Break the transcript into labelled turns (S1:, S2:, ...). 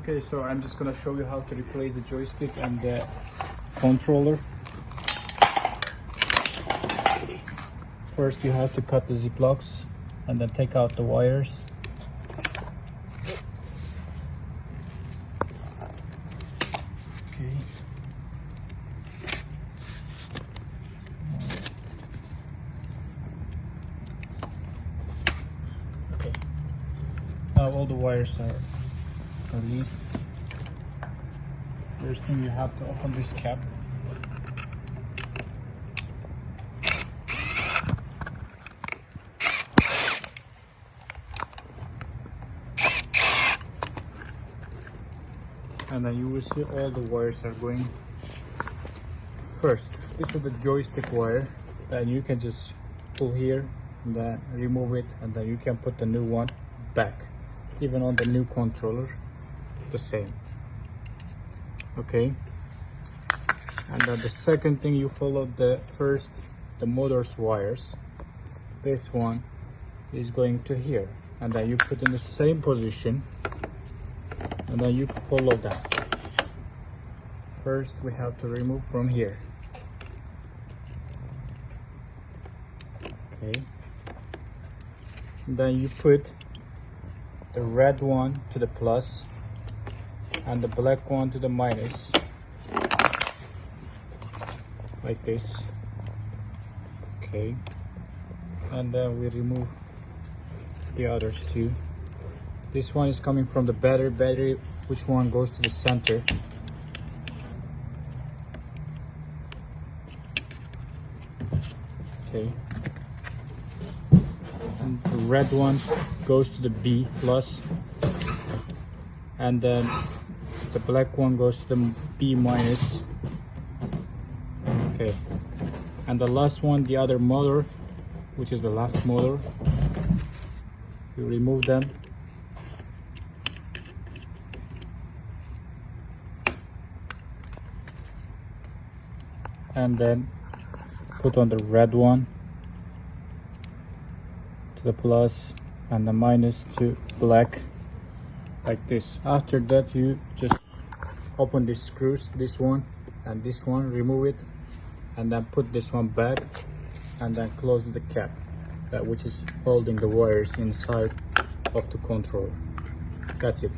S1: Okay, so I'm just gonna show you how to replace the joystick and the controller. First you have to cut the ziplocs and then take out the wires. Okay. Okay. Now all the wires are released. First thing, you have to open this cap. And then you will see all the wires are going. First, this is the joystick wire that you can just pull here and then remove it, and then you can put the new one back. Even on the new controller, the same. Okay. And then the second thing, you follow the motor's wires. This one is going to here, and then you put in the same position, and then you follow that. First we have to remove from here. Okay. And then you put the red one to the plus and the black one to the minus, like this. Okay. And then we remove the others too. This one is coming from the battery, which one goes to the center. Okay. And the red one goes to the B plus, and then the black one goes to the B minus. Okay. And the last one, the other motor, which is the left motor, you remove them. And then put on the red one to the plus and the minus to black, like this. After that, you just open these screws, this one and this one, remove it, and then put this one back, and then close the cap, which is holding the wires inside of the controller. That's it.